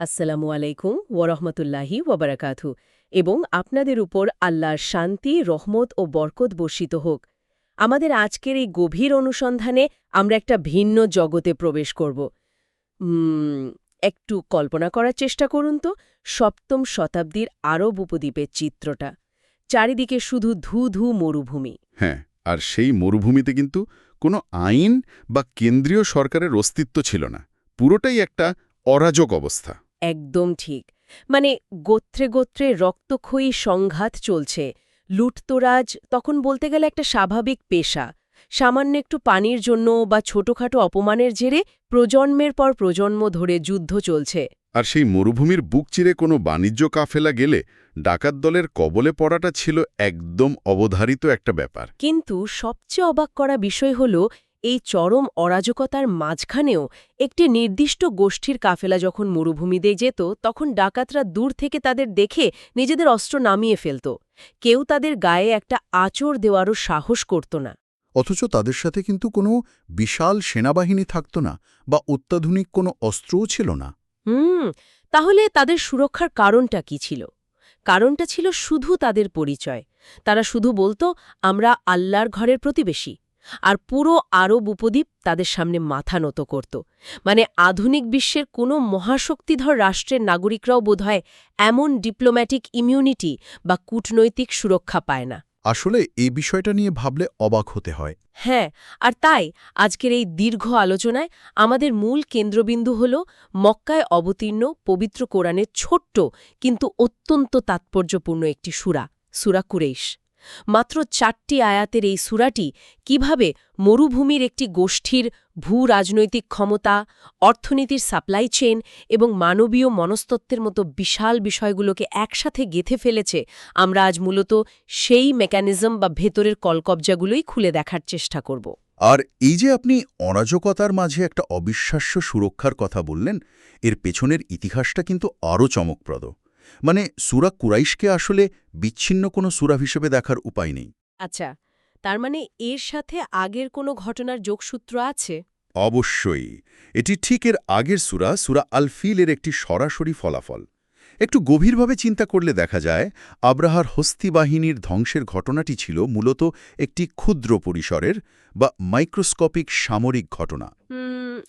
আসসালামু আলাইকুম ওরহমতুল্লাহি ওয়াবারাকাতু এবং আপনাদের উপর আল্লাহর শান্তি, রহমত ও বরকত বর্ষিত হোক। আমাদের আজকের এই গভীর অনুসন্ধানে আমরা একটা ভিন্ন জগতে প্রবেশ করব। উম, একটু কল্পনা করার চেষ্টা করুন তো, সপ্তম শতাব্দীর আরব উপদ্বীপের চিত্রটা। চারিদিকে শুধু ধু ধু মরুভূমি। হ্যাঁ, আর সেই মরুভূমিতে কিন্তু কোনো আইন বা কেন্দ্রীয় সরকারের অস্তিত্ব ছিল না। পুরোটাই একটা অরাজক অবস্থা। একদম ঠিক। মানে গোত্রে গোত্রে রক্তক্ষয়ী সংঘাত চলছে। লুটতরাজ তখন বলতে গেলে একটা স্বাভাবিক পেশা। সামান্য একটু পানির জন্য বা ছোটখাটো অপমানের জেরে প্রজন্মের পর প্রজন্ম ধরে যুদ্ধ চলছে। আর সেই মরুভূমির বুক চিরে কোনো বাণিজ্য কাফেলা গেলে ডাকাত দলের কবলে পড়াটা ছিল একদম অবধারিত একটা ব্যাপার। কিন্তু সবচেয়ে অবাক করা বিষয় হল, এই চরম অরাজকতার মাঝখানেও একটি নির্দিষ্ট গোষ্ঠীর কাফেলা যখন মরুভূমি দিয়ে যেত, তখন ডাকাতরা দূর থেকে তাদের দেখে নিজেদের অস্ত্র নামিয়ে ফেলত। কেউ তাদের গায়ে একটা আঁচড় দেওয়ারও সাহস করত না। অথচ তাদের সাথে কিন্তু কোনো বিশাল সেনাবাহিনী থাকত না বা অত্যাধুনিক কোনো অস্ত্রও ছিল না। তাহলে তাদের সুরক্ষার কারণটা কি ছিল? কারণটা ছিল শুধু তাদের পরিচয়। তারা শুধু বলতো, আমরা আল্লাহর ঘরের প্রতিবেশী। আর পুরো আরব উপদ্বীপ তাদের সামনে মাথা নত করত। মানে আধুনিক বিশ্বের কোনো মহাশক্তিধর রাষ্ট্রের নাগরিকরাও বোধহয় এমন ডিপ্লোম্যাটিক ইমিউনিটি বা কূটনৈতিক সুরক্ষা পায় না। আসলে এই বিষয়টা নিয়ে ভাবলে অবাক হতে হয়। হ্যাঁ, আর তাই আজকের এই দীর্ঘ আলোচনায় আমাদের মূল কেন্দ্রবিন্দু হল মক্কায় অবতীর্ণ পবিত্র কোরআনের ছোট্ট কিন্তু অত্যন্ত তাৎপর্যপূর্ণ একটি সূরা, সূরা কুরাইশ। মাত্র 4টি আয়াতের এই সূরাটি কিভাবে মরুভূমির একটি গোষ্ঠীর ভূ-রাজনৈতিক ক্ষমতা, অর্থনীতির সাপ্লাই চেইন এবং মানবীয় মনস্তত্ত্বের মতো বিশাল বিষয়গুলোকে একসাথে গেঁথে ফেলেছে, আমরা আজ মূলত সেই মেকানিজম বা ভেতরের কলকবজাগুলোই খুলে দেখার চেষ্টা করব। আর এই যে আপনি অরাজকতার মাঝে একটা অবিশ্বাস্য সুরক্ষার কথা বললেন, এর পেছনের ইতিহাসটা কিন্তু আরও চমকপ্রদ। মানে সূরা কুরাইশকে আসলে বিচ্ছিন্ন কোনো সূরা হিসেবে দেখার উপায় নেই। আচ্ছা, তার মানে এর সাথে আগের কোনো ঘটনার যোগসূত্র আছে? অবশ্যই। এটি ঠিক এর আগের সূরা, সূরা আল ফিলের একটি সরাসরি ফলাফল। একটু গভীরভাবে চিন্তা করলে দেখা যায়, আব্রাহার হস্তি বাহিনীর ধ্বংসের ঘটনাটি ছিল মূলত একটি ক্ষুদ্র পরিসরের বা মাইক্রোস্কোপিক সামরিক ঘটনা।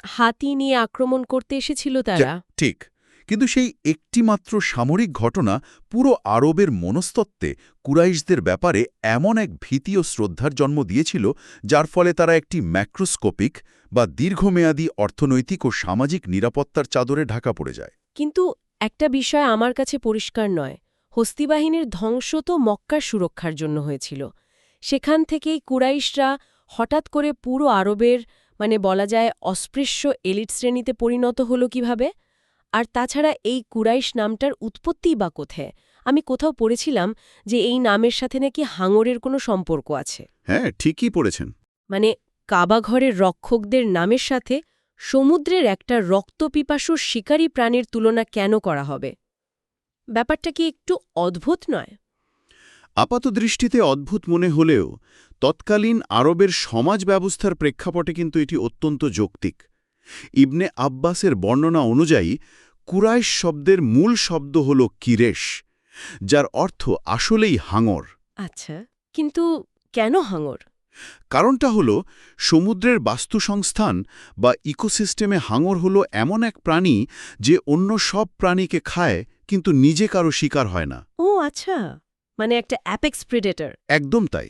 হাতি নিয়ে আক্রমণ করতে এসেছিল তারা? ঠিক। কিন্তু সেই একটিমাত্র সামরিক ঘটনা পুরো আরবের মনস্তত্ত্বে কুরাইশদের ব্যাপারে এমন এক ভীতি ও শ্রদ্ধার জন্ম দিয়েছিল, যার ফলে তারা একটি ম্যাক্রোস্কোপিক বা দীর্ঘমেয়াদী অর্থনৈতিক ও সামাজিক নিরাপত্তার চাদরে ঢাকা পড়ে যায়। কিন্তু একটা বিষয় আমার কাছে পরিষ্কার নয়। হস্তিবাহিনীর ধ্বংস তো মক্কার সুরক্ষার জন্য হয়েছিল। সেখান থেকেই কুরাইশরা হঠাৎ করে পুরো আরবের, মানে বলা যায় অস্পৃশ্য এলিট শ্রেণীতে পরিণত হলো কিভাবে? আর তাছাড়া এই কুরাইশ নামটার উৎপত্তিই বা কোথায়? আমি কোথাও পড়েছিলাম যে এই নামের সাথে নাকি হাঙরের কোনো সম্পর্ক আছে। হ্যাঁ, ঠিকই পড়েছেন। মানে কাবাঘরের রক্ষকদের নামের সাথে সমুদ্রের একটা রক্তপিপাসুর শিকারী প্রাণীর তুলনা কেন করা হবে? ব্যাপারটা কি একটু অদ্ভুত নয়? আপাতদৃষ্টিতে অদ্ভুত মনে হলেও তৎকালীন আরবের সমাজ ব্যবস্থার প্রেক্ষাপটে কিন্তু এটি অত্যন্ত যৌক্তিক। ইবনে আব্বাসের বর্ণনা অনুযায়ী কুরাইশ শব্দের মূল শব্দ হল কিরেশ, যার অর্থ আসলেই হাঙর। আচ্ছা, কিন্তু কেন হাঙর? কারণটা হল সমুদ্রের বাস্তুসংস্থান বা ইকোসিস্টেমে হাঙর হল এমন এক প্রাণী যে অন্য সব প্রাণীকে খায় কিন্তু নিজে কারো শিকার হয় না। ও আচ্ছা, মানে একটা অ্যাপেক্স প্রেডেটর। একদম তাই।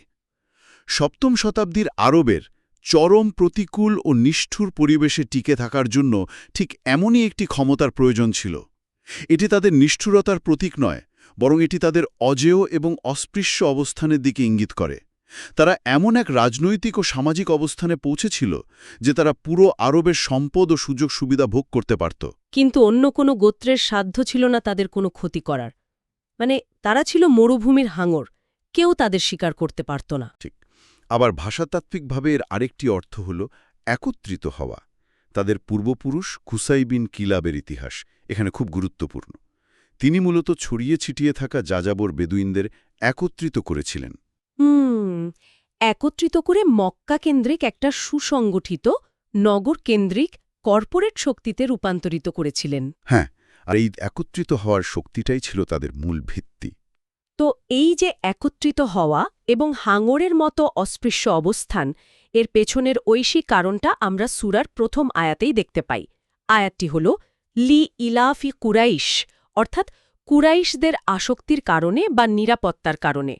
সপ্তম শতাব্দীর আরবের চরম প্রতিকূল ও নিষ্ঠুর পরিবেশে টিকে থাকার জন্য ঠিক এমনই একটি ক্ষমতার প্রয়োজন ছিল। এটি তাদের নিষ্ঠুরতার প্রতীক নয়, বরং এটি তাদের অজেয় এবং অস্পৃশ্য অবস্থানের দিকে ইঙ্গিত করে। তারা এমন এক রাজনৈতিক ও সামাজিক অবস্থানে পৌঁছেছিল যে তারা পুরো আরবের সম্পদ ও সুযোগ সুবিধা ভোগ করতে পারত। কিন্তু অন্য কোনো গোত্রের সাধ্য ছিল না তাদের কোনো ক্ষতি করার। মানে তারা ছিল মরুভূমির হাঙর, কেউ তাদের শিকার করতে পারত না। ঠিক। আবার ভাষাতাত্ত্বিকভাবে এর আরেকটি অর্থ হল একত্রিত হওয়া। তাদের পূর্বপুরুষ কুসাই বিন কিলাবের ইতিহাস এখানে খুব গুরুত্বপূর্ণ। তিনি মূলত ছড়িয়ে ছিটিয়ে থাকা যাযাবর বেদুইনদের একত্রিত করেছিলেন। একত্রিত করে মক্কা কেন্দ্রিক একটা সুসংগঠিত, নগর কেন্দ্রিক কর্পোরেট শক্তিতে রূপান্তরিত করেছিলেন। হ্যাঁ, আর এই একত্রিত হওয়ার শক্তিটাই ছিল তাদের মূল ভিত্তি। তো এই যে একত্রিত হওয়া এবং হাঙরের মতো অস্পৃশ্য অবস্থান, এর পেছনের ঐশী কারণটা আমরা সূরার প্রথম আয়াতেই দেখতে পাই। আয়াতটি হল লি ইলাফি কুরাইশ, অর্থাৎ কুরাইশদের আসক্তির কারণে বা নিরাপত্তার কারণে।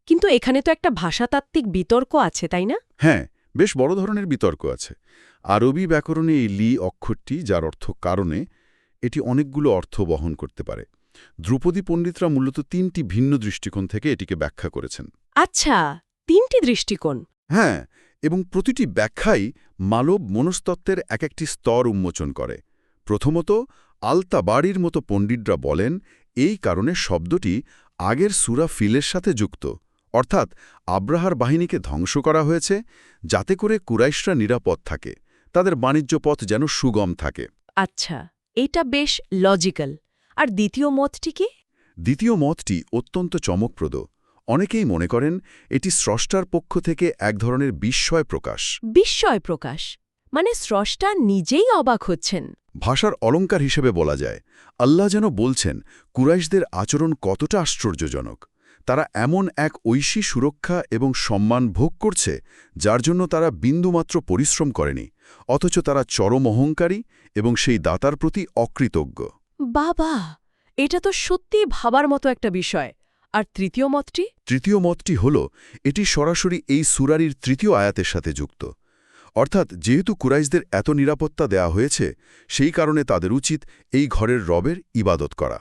কিন্তু এখানে তো একটা ভাষাতাত্ত্বিক বিতর্ক আছে, তাই না? হ্যাঁ, বেশ বড় ধরনের বিতর্ক আছে। আরবি ব্যাকরণে এই লি অক্ষরটি, যার অর্থ কারণে, এটি অনেকগুলো অর্থ বহন করতে পারে। ধ্রুপদী পণ্ডিতরা মূলত ৩টি ভিন্ন দৃষ্টিকোণ থেকে এটিকে ব্যাখ্যা করেছেন। আচ্ছা, ৩টি দৃষ্টিকোণ। হ্যাঁ, এবং প্রতিটি ব্যাখ্যাই মানব মনস্তত্ত্বের এক একটি স্তর উন্মোচন করে। প্রথমত, আল-তাবারির মতো পণ্ডিতরা বলেন এই কারণে শব্দটি আগের সূরা ফিলের সাথে যুক্ত, অর্থাৎ আব্রাহার বাহিনীকে ধ্বংস করা হয়েছে যাতে করে কুরাইশরা নিরাপদ থাকে, তাদের বাণিজ্য পথ যেন সুগম থাকে। আচ্ছা, এটা বেশ লজিক্যাল। আর দ্বিতীয় মতটি কি? দ্বিতীয় মতটি অত্যন্ত চমকপ্রদ। অনেকেই মনে করেন এটি স্রষ্টার পক্ষ থেকে এক ধরনের বিস্ময় প্রকাশ। বিস্ময় প্রকাশ মানে স্রষ্টা নিজেই অবাক হচ্ছেন। ভাষার অলংকার হিসেবে বলা যায়, আল্লাহ যেন বলছেন কুরাইশদের আচরণ কতটা আশ্চর্যজনক। তারা এমন এক ঐশী সুরক্ষা এবং সম্মান ভোগ করছে যার জন্য তারা বিন্দুমাত্র পরিশ্রম করেনি, অথচ তারা চরম অহংকারী এবং সেই দাতার প্রতি অকৃতজ্ঞ। বাবা, এটা তো সত্যিই ভাবার মতো একটা বিষয়। আর তৃতীয় মতটি? তৃতীয় মতটি হল এটি সরাসরি এই সূরারির ৩য় আয়াতের সাথে যুক্ত। অর্থাৎ যেহেতু কুরাইশদের এত নিরাপত্তা দেয়া হয়েছে, সেই কারণে তাদের উচিত এই ঘরের রবের ইবাদত করা।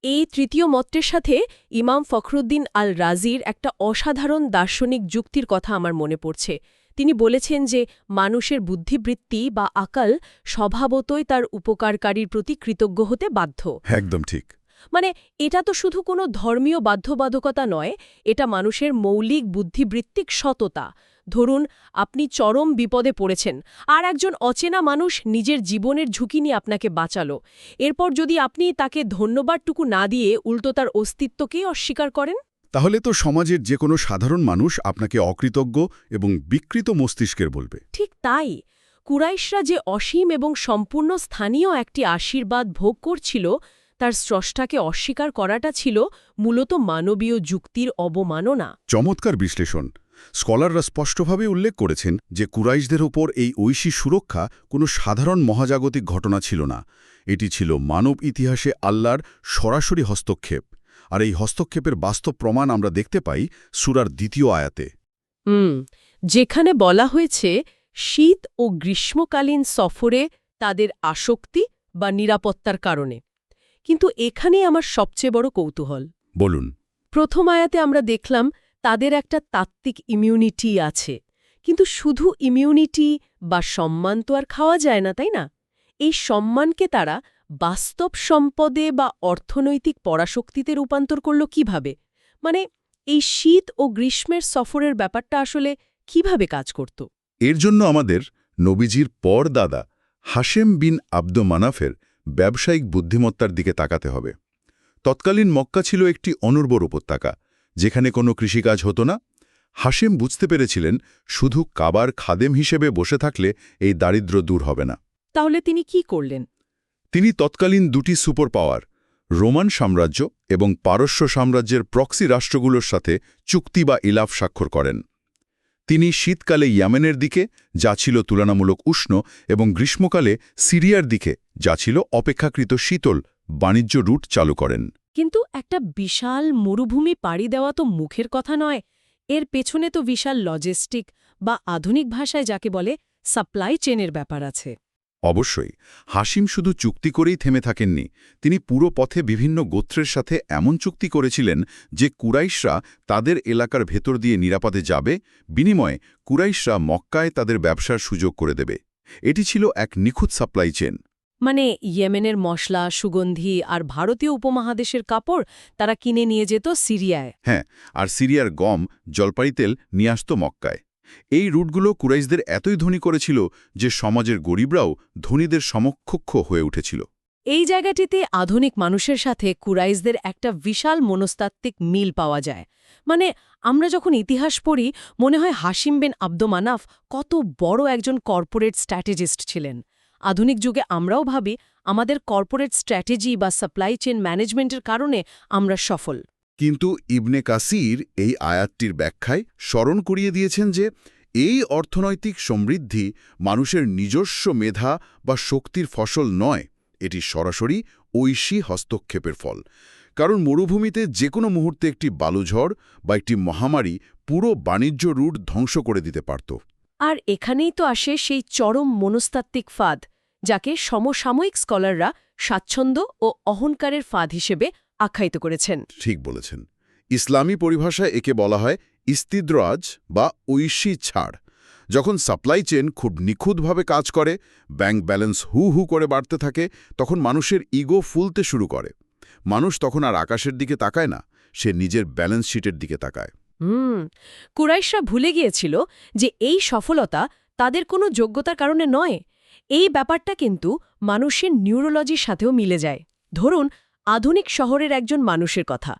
এই তৃতীয় মতটির সাথে ইমাম ফখরুদ্দিন আল রাজির একটা অসাধারণ দার্শনিক যুক্তির কথা আমার মনে পড়ছে। তিনি বলেছেন যে মানুষের বুদ্ধিবৃত্তি বা আকাল স্বভাবতই তার উপকারকারীর প্রতি কৃতজ্ঞ হতে বাধ্য। একদম ঠিক। মানে এটা তো শুধু কোনো ধর্মীয় বাধ্যবাধকতা নয়, এটা মানুষের মৌলিক বুদ্ধিবৃত্তিক সততা। ধরুন, আপনি চরম বিপদে পড়েছেন, আর একজন অচেনা মানুষ নিজের জীবনের ঝুঁকি নিয়ে আপনাকে বাঁচালো। এরপর যদি আপনি তাকে ধন্যবাদটুকু না দিয়ে উল্টো তার অস্তিত্বকেই অস্বীকার করেন, তাহলে তো সমাজের যে কোনো সাধারণ মানুষ আপনাকে অকৃতজ্ঞ এবং বিকৃত মস্তিষ্কের বলবে। ঠিক তাই। কুরাইশরা যে অসীম এবং সম্পূর্ণ স্থানীয় একটি আশীর্বাদ ভোগ করছিল, তার স্রষ্টাকে অস্বীকার করাটা ছিল মূলত মানবীয় যুক্তির অবমাননা। চমৎকার বিশ্লেষণ। স্কলাররা স্পষ্টভাবে উল্লেখ করেছেন যে কুরাইশদের ওপর এই ঐশী সুরক্ষা কোনো সাধারণ মহাজাগতিক ঘটনা ছিল না। এটি ছিল মানব ইতিহাসে আল্লাহর সরাসরি হস্তক্ষেপ। আর এই হস্তক্ষেপের বাস্তব প্রমাণ আমরা দেখতে পাই সূরার ২য় আয়াতে। যেখানে বলা হয়েছে শীত ও গ্রীষ্মকালীন সফরে তাদের আসক্তি বা নিরাপত্তার কারণে। কিন্তু এখানেই আমার সবচেয়ে বড় কৌতূহল। বলুন। প্রথম আয়াতে আমরা দেখলাম তাদের একটা তাত্ত্বিক ইমিউনিটি আছে, কিন্তু শুধু ইমিউনিটি বা সম্মান তো আর খাওয়া যায় না, তাই না? এই সম্মানকে তারা বাস্তব সম্পদে বা অর্থনৈতিক পরাশক্তিতে রূপান্তর করল কিভাবে? মানে এই শীত ও গ্রীষ্মের সফরের ব্যাপারটা আসলে কিভাবে কাজ করত? এর জন্য আমাদের নবীজির পর দাদা হাশেম বিন আব্দ মানাফের ব্যবসায়িক বুদ্ধিমত্তার দিকে তাকাতে হবে। তৎকালীন মক্কা ছিল একটি অনুর্বর উপত্যকা, যেখানে কোনো কৃষিকাজ হতো না। হাশেম বুঝতে পেরেছিলেন শুধু কাবার খাদেম হিসেবে বসে থাকলে এই দারিদ্র্য দূর হবে না। তাহলে তিনি কি করলেন? তিনি তৎকালীন দুটি সুপার পাওয়ার, রোমান সাম্রাজ্য এবং পারস্য সাম্রাজ্যের প্রক্সি রাষ্ট্রগুলোর সাথে চুক্তি বা ইলাফ স্বাক্ষর করেন। তিনি শীতকালে ইয়ামেনের দিকে, যা ছিল তুলনামূলক উষ্ণ, এবং গ্রীষ্মকালে সিরিয়ার দিকে, যা ছিল অপেক্ষাকৃত শীতল, বাণিজ্য রুট চালু করেন। কিন্তু একটা বিশাল মরুভূমি পাড়ি দেওয়া তো মুখের কথা নয়। এর পেছনে তো বিশাল লজিস্টিক বা আধুনিক ভাষায় যাকে বলে সাপ্লাই চেনের ব্যাপার আছে। অবশ্যই হাশিম শুধু চুক্তি করেই থেমে থাকেননি। তিনি পুরো পথে বিভিন্ন গোত্রের সাথে এমন চুক্তি করেছিলেন যে কুরাইশরা তাদের এলাকার ভেতর দিয়ে নিরাপদে যাবে, বিনিময়ে কুরাইশরা মক্কায় তাদের ব্যবসার সুযোগ করে দেবে। এটি ছিল এক নিখুঁত সাপ্লাই চেন। মানে ইয়েমেনের মশলা, সুগন্ধি আর ভারতীয় উপমহাদেশের কাপড় তারা কিনে নিয়ে যেত সিরিয়ায়। হ্যাঁ, আর সিরিয়ার গম, জলপাই তেল নিয়ে আসত মক্কায়। এই রুটগুলো কুরাইশদের এতই ধনী করেছিল যে সমাজের গরিবরাও ধনীদের সমকক্ষ হয়ে উঠেছিল। এই জায়গাটিতে আধুনিক মানুষের সাথে কুরাইশদের একটা বিশাল মনস্তাত্ত্বিক মিল পাওয়া যায়। মানে আমরা যখন ইতিহাস পড়ি, মনে হয় হাশিম বিন আব্দ মানাফ কত বড় একজন কর্পোরেট স্ট্র্যাটেজিস্ট ছিলেন। আধুনিক যুগে আমরাও ভাবি আমাদের কর্পোরেট স্ট্র্যাটেজি বা সাপ্লাই চেইন ম্যানেজমেন্টের কারণে আমরা সফল। কিন্তু ইবনে কাসির এই আয়াতটির ব্যাখ্যায় স্মরণ করিয়ে দিয়েছেন যে এই অর্থনৈতিক সমৃদ্ধি মানুষের নিজস্ব মেধা বা শক্তির ফসল নয়, এটি সরাসরি ঐশী হস্তক্ষেপের ফল। কারণ মরুভূমিতে যে কোনো মুহূর্তে একটি বালুঝড় বা একটি মহামারী পুরো বাণিজ্য রুট ধ্বংস করে দিতে পারত। আর এখানেই তো আসে সেই চরম মনস্তাত্ত্বিক ফাঁদ, যাকে সমসাময়িক স্কলাররা স্বাচ্ছন্দ্য ও অহংকারের ফাঁদ হিসেবে আখ্যায়িত করেছেন। ঠিক বলেছেন। ইসলামী পরিভাষায় একে বলা হয় ইস্তিদ্রাজ বা ঐশী ছাড়। যখন সাপ্লাই চেন খুব নিখুঁতভাবে কাজ করে, ব্যাংক ব্যালেন্স হু হু করে বাড়তে থাকে, তখন মানুষের ইগো ফুলতে শুরু করে। মানুষ তখন আর আকাশের দিকে তাকায় না, সে নিজের ব্যালেন্স শিটের দিকে তাকায়। কুরাইশরা ভুলে গিয়েছিল যে এই সফলতা তাদের কোনো যোগ্যতার কারণে নয়। এই ব্যাপারটা কিন্তু মানুষের নিউরোলজির সাথেও মিলে যায়। ধরুন, আধুনিক শহরের একজন মানুষের কথা।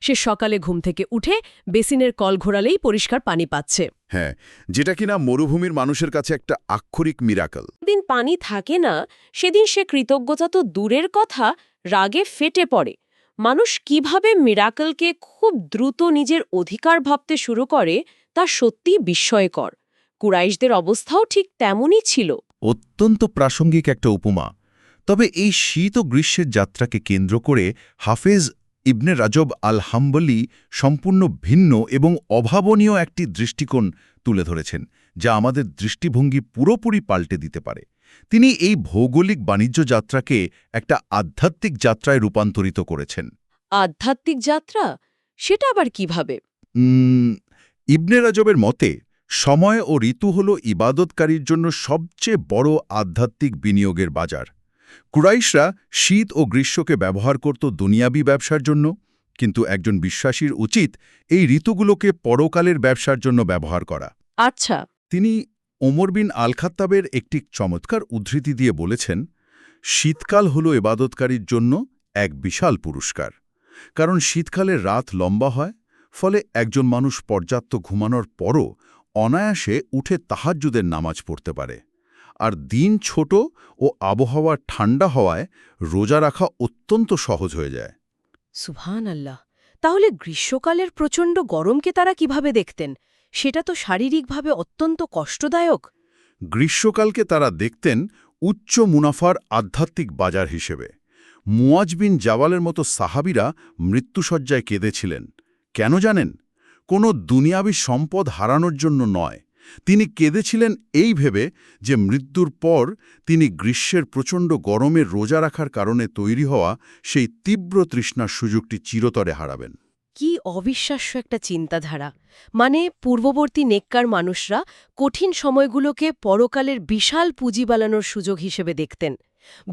সে সকালে ঘুম থেকে উঠে বেসিনের কল ঘোরালেই পরিষ্কার পানি পাচ্ছে। হ্যাঁ, যেটা কিনা মরুভূমির মানুষের কাছে একটা আক্ষরিক মিরাকল। দিন পানি থাকে না, সেদিন সে কৃতজ্ঞতা তো দূরের কথা, রাগে ফেটে পড়ে। মানুষ কিভাবে মিরাকলকে খুব দ্রুত নিজের অধিকার ভাবতে শুরু করে তা সত্যিই বিস্ময়কর। কুরাইশদের অবস্থাও ঠিক তেমনই ছিল। অত্যন্ত প্রাসঙ্গিক একটা উপমা। তবে এই শীত ও গ্রীষ্মের যাত্রাকে কেন্দ্র করে হাফেজ ইবনে রাজব আল হাম্বলি সম্পূর্ণ ভিন্ন এবং অভাবনীয় একটি দৃষ্টিকোণ তুলে ধরেছেন, যা আমাদের দৃষ্টিভঙ্গি পুরোপুরি পাল্টে দিতে পারে। তিনি এই ভৌগোলিক বাণিজ্য যাত্রাকে একটা আধ্যাত্মিক যাত্রায় রূপান্তরিত করেছেন। আধ্যাত্মিক যাত্রা? সেটা আবার কিভাবে? ইবনে রাজবের মতে সময় ও ঋতু হল ইবাদতকারীর জন্য সবচেয়ে বড় আধ্যাত্মিক বিনিয়োগের বাজার। কুরাইশরা শীত ও গ্রীষ্মকে ব্যবহার করত দুনিয়াবি ব্যবসার জন্য, কিন্তু একজন বিশ্বাসীর উচিত এই ঋতুগুলোকে পরকালের ব্যবসার জন্য ব্যবহার করা। আচ্ছা। তিনি ওমর বিন আল খাত্তাবের একটি চমৎকার উদ্ধৃতি দিয়ে বলেছেন, শীতকাল হল ইবাদতকারীর জন্য এক বিশাল পুরস্কার। কারণ শীতকালের রাত লম্বা হয়, ফলে একজন মানুষ পর্যাপ্ত ঘুমানোর পরও অনায়াসে উঠে তাহাজ্জুদের নামাজ পড়তে পারে। আর দিন ছোট ও আবহাওয়া ঠান্ডা হওয়ায় রোজা রাখা অত্যন্ত সহজ হয়ে যায়। সুবহানাল্লাহ! তাহলে গ্রীষ্মকালের প্রচণ্ড গরমকে তারা কিভাবে দেখতেন? সেটা তো শারীরিকভাবে অত্যন্ত কষ্টদায়ক। গ্রীষ্মকালকে তারা দেখতেন উচ্চ মুনাফার আধ্যাত্মিক বাজার হিসেবে। মুয়াজ বিন জাওয়ালের মতো সাহাবীরা মৃত্যুশয্যায় কেঁদেছিলেন। কেন জানেন? কোনো দুনিয়াবী সম্পদ হারানোর জন্য নয়। তিনি কেঁদেছিলেন এই ভেবে যে মৃত্যুর পর তিনি গ্রীষ্মের প্রচণ্ড গরমে রোজা রাখার কারণে তৈরি হওয়া সেই তীব্র তৃষ্ণার সুযোগটি চিরতরে হারাবেন। কি অবিশ্বাস্য একটা চিন্তাধারা! মানে পূর্ববর্তী নেককার মানুষরা কঠিন সময়গুলোকে পরকালের বিশাল পুঁজি বানানোর সুযোগ হিসেবে দেখতেন।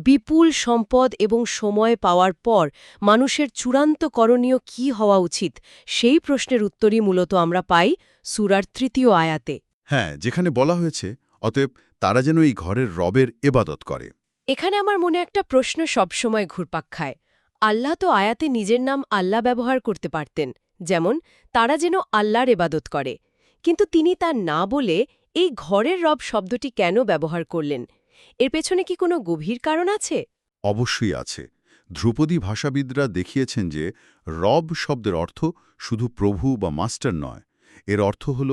বিপুল সম্পদ এবং সময় পাওয়ার পর মানুষের চূড়ান্ত করণীয় কী হওয়া উচিত, সেই প্রশ্নের উত্তরই মূলত আমরা পাই সূরার ৩য় আয়াতে। হ্যাঁ, যেখানে বলা হয়েছে, অতএব তারা যেন এই ঘরের রবের এবাদত করে। এখানে আমার মনে একটা প্রশ্ন সবসময় ঘুরপাক খায়। আল্লাহ তো আয়াতে নিজের নাম আল্লাহ ব্যবহার করতে পারতেন, যেমন তারা যেন আল্লাহর এবাদত করে। কিন্তু তিনি তা না বলে এই ঘরের রব শব্দটি কেন ব্যবহার করলেন? এর পেছনে কি কোনো গভীর কারণ আছে? অবশ্যই আছে। ধ্রুপদী ভাষাবিদরা দেখিয়েছেন যে রব শব্দের অর্থ শুধু প্রভু বা মাস্টার নয়, এর অর্থ হল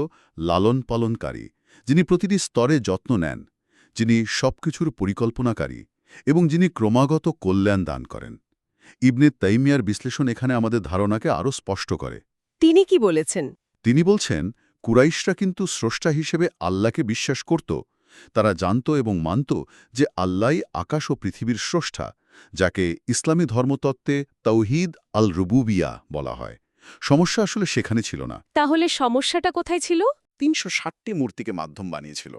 লালন পালনকারী, যিনি প্রতিটি স্তরে যত্ন নেন, যিনি সবকিছুর পরিকল্পনাকারী এবং যিনি ক্রমাগত কল্যাণ দান করেন। ইবনে তাইমিয়ার বিশ্লেষণ এখানে আমাদের ধারণাকে আরও স্পষ্ট করে। তিনি কি বলেছেন? তিনি বলছেন, কুরাইশরা কিন্তু স্রষ্টা হিসেবে আল্লাহকে বিশ্বাস করত। তারা জানত এবং মানত যে আল্লাহই আকাশ ও পৃথিবীর স্রষ্টা, যাকে ইসলামী ধর্মতত্ত্বে তাওহীদ আল রুবুবিয়া বলা হয়। সমস্যা আসলে সেখানে ছিল না। তাহলে সমস্যাটা কোথায় ছিল? ৩৬০টি মূর্তিকে মাধ্যম বানিয়েছিল।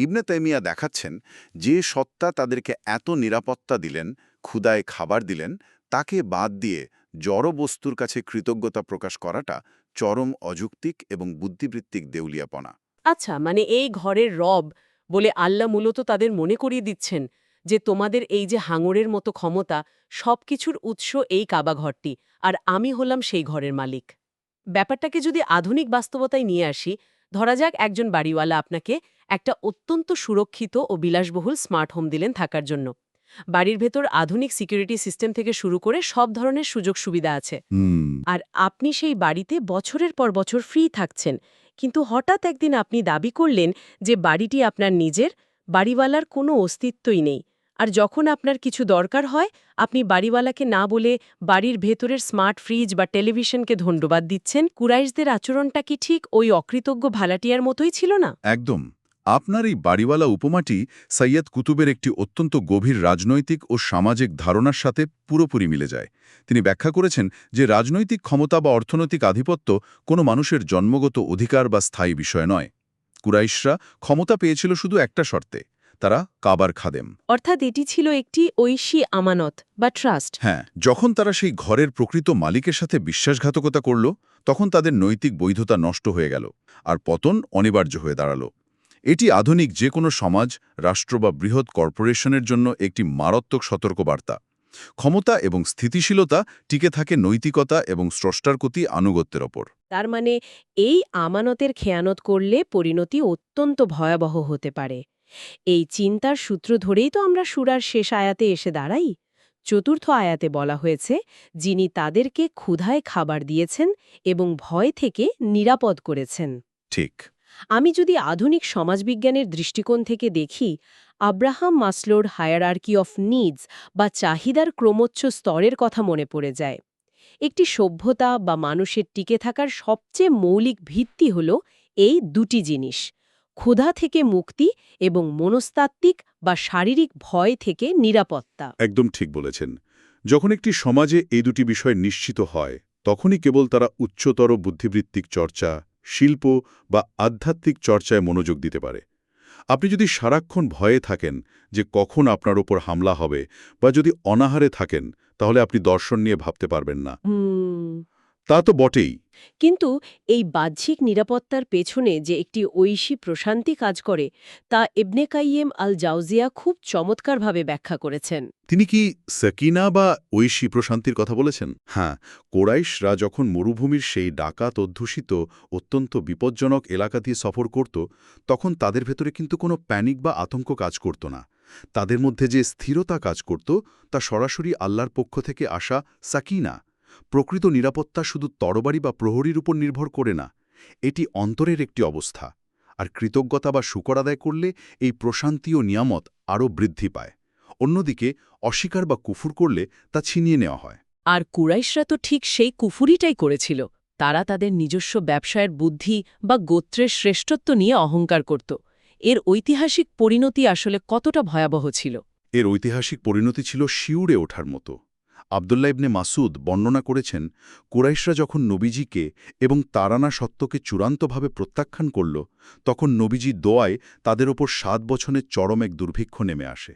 ইবনে তাইমিয়া দেখাচ্ছেন, যে সত্তা তাদেরকে এত নিরাপত্তা দিলেন, ক্ষুদায় খাবার দিলেন, তাকে বাদ দিয়ে জড় বস্তুর কাছে কৃতজ্ঞতা প্রকাশ করাটা চরম অযৌক্তিক এবং বুদ্ধিবৃত্তিক দেউলিয়াপনা। আচ্ছা, মানে এই ঘরের রব বলে আল্লাহ মূলত তাদের মনে করিয়ে দিচ্ছেন যে তোমাদের এই যে হাঙরের মতো ক্ষমতা, সবকিছুর উৎস এই কাবা ঘরটি, আর আমি হলাম সেই ঘরের মালিক। ব্যাপারটাকে যদি আধুনিক বাস্তবতায় নিয়ে আসি, ধরা যাক একজন বাড়িওয়ালা আপনাকে একটা অত্যন্ত সুরক্ষিত ও বিলাসবহুল স্মার্ট হোম দিলেন থাকার জন্য। বাড়ির ভেতর আধুনিক সিকিউরিটি সিস্টেম থেকে শুরু করে সব ধরনের সুযোগ সুবিধা আছে। আর আপনি সেই বাড়িতে বছরের পর বছর ফ্রি থাকছেন, কিন্তু হঠাৎ একদিন আপনি দাবি করলেন যে বাড়িটি আপনার নিজের, বাড়িওয়ালার কোনো অস্তিত্বই নেই। আর যখন আপনার কিছু দরকার হয়, আপনি বাড়িওয়ালাকে না বলে বাড়ির ভেতরের স্মার্ট ফ্রিজ বা টেলিভিশনকে ধন্যবাদ দিচ্ছেন। কুরাইশদের আচরণটা কি ঠিক ওই অকৃতজ্ঞ ভাড়াটিয়ার মতোই ছিল না? একদম। আপনার এই বাড়িওয়ালা উপমাটি সৈয়দ কুতুবের একটি অত্যন্ত গভীর রাজনৈতিক ও সামাজিক ধারণার সাথে পুরোপুরি মিলে যায়। তিনি ব্যাখ্যা করেছেন যে রাজনৈতিক ক্ষমতা বা অর্থনৈতিক আধিপত্য কোনো মানুষের জন্মগত অধিকার বা স্থায়ী বিষয় নয়। কুরাইশরা ক্ষমতা পেয়েছিল শুধু একটা শর্তে, তারা কাবার খাদেম। অর্থাৎ এটি ছিল একটি ঐশী আমানত বা ট্রাস্ট। হ্যাঁ, যখন তারা সেই ঘরের প্রকৃত মালিকের সাথে বিশ্বাসঘাতকতা করল, তখন তাদের নৈতিক বৈধতা নষ্ট হয়ে গেল আর পতন অনিবার্য হয়ে দাঁড়াল। এটি আধুনিক যে কোনো সমাজ, রাষ্ট্র বা বৃহৎ কর্পোরেশনের জন্য একটি মারাত্মক সতর্কবার্তা। ক্ষমতা এবং স্থিতিশীলতা টিকে থাকে নৈতিকতা এবং স্রষ্টার প্রতি আনুগত্যের ওপর। তার মানে এই আমানতের খেয়ানত করলে পরিণতি অত্যন্ত ভয়াবহ হতে পারে। এই চিন্তার সূত্র ধরেই তো আমরা সূরার শেষ আয়াতে এসে দাঁড়াই। চতুর্থ আয়াতে বলা হয়েছে, যিনি তাদেরকে ক্ষুধায় খাবার দিয়েছেন এবং ভয় থেকে নিরাপদ করেছেন। ঠিক। আমি যদি আধুনিক সমাজবিজ্ঞানের দৃষ্টিকোণ থেকে দেখি, আব্রাহাম মাসলোর হায়ারার্কি অফ নিডস বা চাহিদার ক্রমোচ্চ স্তরের কথা মনে পড়ে যায়। একটি সভ্যতা বা মানুষের টিকে থাকার সবচেয়ে মৌলিক ভিত্তি হল এই দুটি জিনিস: ক্ষুধা থেকে মুক্তি এবং মনস্তাত্ত্বিক বা শারীরিক ভয় থেকে নিরাপত্তা। একদম ঠিক বলেছেন। যখন একটি সমাজে এই দুটি বিষয় নিশ্চিত হয়, তখনই কেবল তারা উচ্চতর বুদ্ধিবৃত্তিক চর্চা, শিল্প বা আধ্যাত্মিক চর্চায় মনোযোগ দিতে পারে। আপনি যদি সারাক্ষণ ভয়ে থাকেন যে কখন আপনার ওপর হামলা হবে, বা যদি অনাহারে থাকেন, তাহলে আপনি দর্শন নিয়ে ভাবতে পারবেন না। তা তো বটেই। কিন্তু এই বাহ্যিক নিরাপত্তার পেছনে যে একটি ঐশী প্রশান্তি কাজ করে, তা ইবনে কাইয়িম আল জাওজিয়া খুব চমৎকারভাবে ব্যাখ্যা করেছেন। তিনি কি সাকিনা বা ঐশী প্রশান্তির কথা বলেছেন? হ্যাঁ, কোরাইশরা যখন মরুভূমির সেই ডাকাত অধ্যুষিত অত্যন্ত বিপজ্জনক এলাকা দিয়ে সফর করত, তখন তাদের ভেতরে কিন্তু কোনো প্যানিক বা আতঙ্ক কাজ করত না। তাদের মধ্যে যে স্থিরতা কাজ করত, তা সরাসরি আল্লাহর পক্ষ থেকে আসা সাকিনা। প্রকৃত নিরাপত্তা শুধু তরবারি বা প্রহরীর উপর নির্ভর করে না, এটি অন্তরের একটি অবস্থা। আর কৃতজ্ঞতা বা শুকর আদায় করলে এই প্রশান্তি ও নিয়ামত আরও বৃদ্ধি পায়। অন্যদিকে অস্বীকার বা কুফুর করলে তা ছিনিয়ে নেওয়া হয়। আর কুরাইশরা তো ঠিক সেই কুফুরিটাই করেছিল। তারা তাদের নিজস্ব ব্যবসায়ের বুদ্ধি বা গোত্রের শ্রেষ্ঠত্ব নিয়ে অহংকার করত। এর ঐতিহাসিক পরিণতি আসলে কতটা ভয়াবহ ছিল? এর ঐতিহাসিক পরিণতি ছিল শিউরে ওঠার মতো। আবদুল্লাহ ইবনে মাসুদ বর্ণনা করেছেন, কুরাইশরা যখন নবীজিকে এবং তারানা সত্যকে চূড়ান্তভাবে প্রত্যাখ্যান করল, তখন নবীজি দোয়ায় তাদের ওপর 7 বছরের চরম এক দুর্ভিক্ষ নেমে আসে।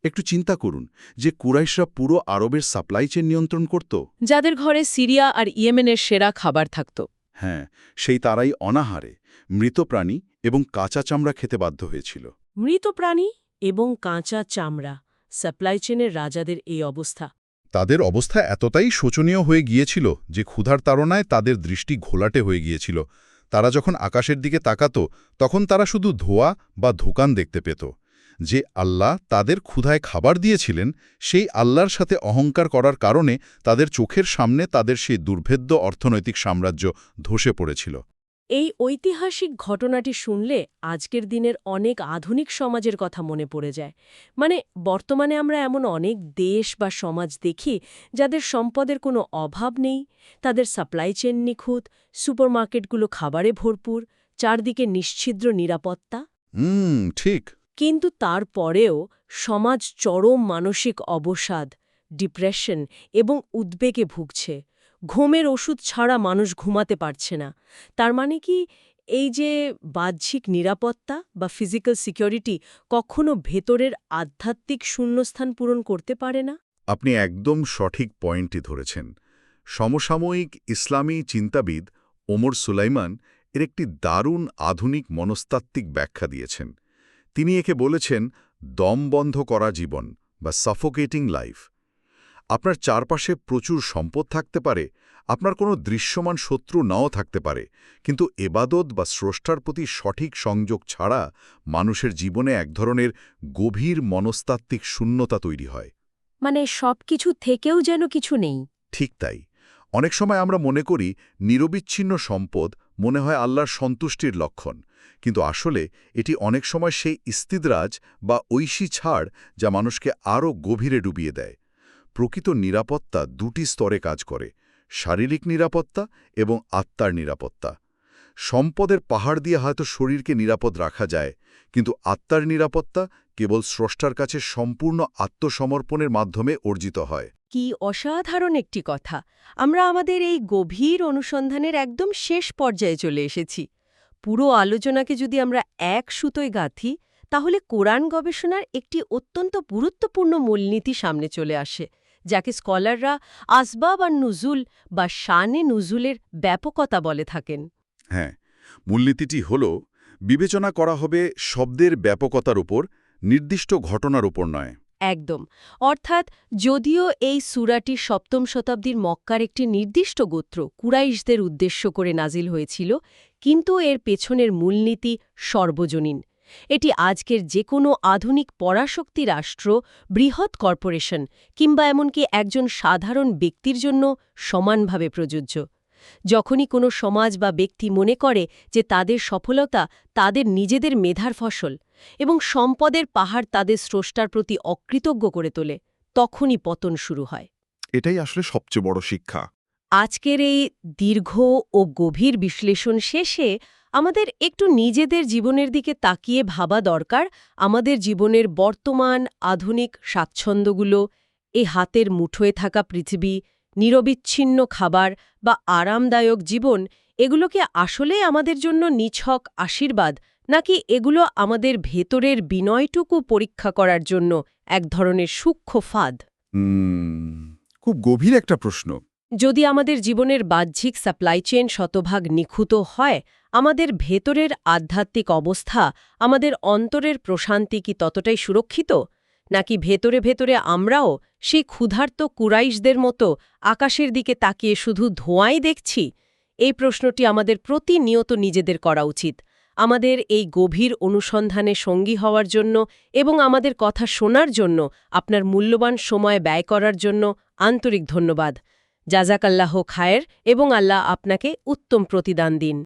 একটু চিন্তা করুন যে কুরাইশরা পুরো আরবের সাপ্লাই চেইন নিয়ন্ত্রণ করত। যাদের ঘরে সিরিয়া আর ইয়েমেনের সেরা খাবার থাকত। হ্যাঁ, সেই তারাই অনাহারে, মৃত প্রাণী এবং কাঁচা চামড়া খেতে বাধ্য হয়েছিল। মৃত প্রাণী এবং কাঁচা চামড়া, সাপ্লাই চেনের রাজাদের এই অবস্থা। তাদের অবস্থা এতটাই শোচনীয় হয়ে গিয়েছিল যে ক্ষুধার তাড়নায় তাদের দৃষ্টি ঘোলাটে হয়ে গিয়েছিল। তারা যখন আকাশের দিকে তাকাত, তখন তারা শুধু ধোঁয়া বা ধোকান দেখতে পেত। যে আল্লাহ তাদের ক্ষুধায় খাবার দিয়েছিলেন, সেই আল্লাহর সাথে অহংকার করার কারণে তাদের চোখের সামনে তাদের সেই দুর্ভেদ্য অর্থনৈতিক সাম্রাজ্য ধসে পড়েছিল। এই ঐতিহাসিক ঘটনাটি শুনলে আজকের দিনের অনেক আধুনিক সমাজের কথা মনে পড়ে যায়। মানে বর্তমানে আমরা এমন অনেক দেশ বা সমাজ দেখি যাদের সম্পদের কোনো অভাব নেই, তাদের সাপ্লাই চেইন নিখুঁত, সুপারমার্কেটগুলো খাবারে ভরপুর, চারদিকে নিশ্ছিদ্র নিরাপত্তা। ঠিক। কিন্তু তারপরেও সমাজ চরম মানসিক অবসাদ, ডিপ্রেশন এবং উদ্বেগে ভুগছে। ঘুমের ওষুধ ছাড়া মানুষ ঘুমাতে পারছে না। তার মানে কি এই যে বাহ্যিক নিরাপত্তা বা ফিজিক্যাল সিকিউরিটি কখনো ভেতরের আধ্যাত্মিক শূন্যস্থান পূরণ করতে পারে না? আপনি একদম সঠিক পয়েন্টই ধরেছেন। সমসাময়িক ইসলামী চিন্তাবিদ ওমর সুলাইমান এর একটি দারুণ আধুনিক মনস্তাত্ত্বিক ব্যাখ্যা দিয়েছেন। তিনি একে বলেছেন দম বন্ধ করা জীবন বা সাফোকেটিং লাইফ। আপনার চারপাশে প্রচুর সম্পদ থাকতে পারে, আপনার কোনো দৃশ্যমান শত্রু নাও থাকতে পারে, কিন্তু এবাদত বা স্রষ্টার প্রতি সঠিক সংযোগ ছাড়া মানুষের জীবনে এক ধরনের গভীর মনস্তাত্ত্বিক শূন্যতা তৈরি হয়। মানে সবকিছু থেকেও যেন কিছু নেই। ঠিক তাই। অনেক সময় আমরা মনে করি নিরবিচ্ছিন্ন সম্পদ মনে হয় আল্লাহর সন্তুষ্টির লক্ষণ, কিন্তু আসলে এটি অনেক সময় সেই ইস্তিদরাজ বা ঐশী ছাড় যা মানুষকে আরও গভীরে ডুবিয়ে দেয়। প্রকৃত নিরাপত্তা দুটি স্তরে কাজ করে: শারীরিক নিরাপত্তা এবং আত্মার নিরাপত্তা। সম্পদের পাহাড় দিয়ে হয়তো শরীরকে নিরাপদ রাখা যায়, কিন্তু আত্মার নিরাপত্তা কেবল স্রষ্টার কাছে সম্পূর্ণ আত্মসমর্পণের মাধ্যমে অর্জিত হয়। কি অসাধারণ একটি কথা! আমরা আমাদের এই গভীর অনুসন্ধানের একদম শেষ পর্যায়ে চলে এসেছি। পুরো আলোচনাকে যদি আমরা এক সুতোয় গাঁথি, তাহলে কোরআন গবেষণার একটি অত্যন্ত গুরুত্বপূর্ণ মূলনীতি সামনে চলে আসে, যাকে স্কলাররা আসবাব আর নুজুল বা শানে নুজুলের ব্যাপকতা বলে থাকেন। হ্যাঁ, মূলনীতিটি হল, বিবেচনা করা হবে শব্দের ব্যাপকতার উপর, নির্দিষ্ট ঘটনার উপর নয়। একদম। অর্থাৎ যদিও এই সূরাটি ৭ম শতাব্দীর মক্কার একটি নির্দিষ্ট গোত্র কুরাইশদের উদ্দেশ্য করে নাজিল হয়েছিল, কিন্তু এর পেছনের মূলনীতি সর্বজনীন। এটি আজকের যে কোনো আধুনিক পরাশক্তি রাষ্ট্র, বৃহৎ কর্পোরেশন কিংবা এমনকি একজন সাধারণ ব্যক্তির জন্য সমানভাবে প্রযোজ্য। যখনই কোনো সমাজ বা ব্যক্তি মনে করে যে তাদের সফলতা তাদের নিজেদের মেধার ফসল এবং সম্পদের পাহাড় তাদের স্রষ্টার প্রতি অকৃতজ্ঞ করে তোলে, তখনই পতন শুরু হয়। এটাই আসলে সবচেয়ে বড় শিক্ষা। আজকের এই দীর্ঘ ও গভীর বিশ্লেষণ শেষে আমাদের একটু নিজেদের জীবনের দিকে তাকিয়ে ভাবা দরকার। আমাদের জীবনের বর্তমান আধুনিক স্বাচ্ছন্দ্যগুলো, এই হাতের মুঠোয় থাকা পৃথিবী, নিরবিচ্ছিন্ন খাবার বা আরামদায়ক জীবন, এগুলোকে আসলে আমাদের জন্য নিছক আশীর্বাদ, নাকি এগুলো আমাদের ভেতরের বিনয়টুকু পরীক্ষা করার জন্য এক ধরনের সূক্ষ্ম ফাঁদ? খুব গভীর একটা প্রশ্ন। যদি আমাদের জীবনের বাহ্যিক সাপ্লাই চেইন শতভাগ নিখুঁত হয়, আমাদের ভেতরের আধ্যাত্মিক অবস্থা, আমাদের অন্তরের প্রশান্তি কি ততটাই সুরক্ষিত? নাকি ভেতরে ভেতরে আমরাও সেই ক্ষুধার্ত কুরাইশদের মতো আকাশের দিকে তাকিয়ে শুধু ধোঁয়াই দেখছি? এই প্রশ্নটি আমাদের প্রতিনিয়ত নিজেদের করা উচিত। আমাদের এই গভীর অনুসন্ধানে সঙ্গী হওয়ার জন্য এবং আমাদের কথা শোনার জন্য, আপনার মূল্যবান সময় ব্যয় করার জন্য আন্তরিক ধন্যবাদ। জাযাকাল্লাহ খায়ের এবং আল্লাহ আপনাকে উত্তম প্রতিদান দিন।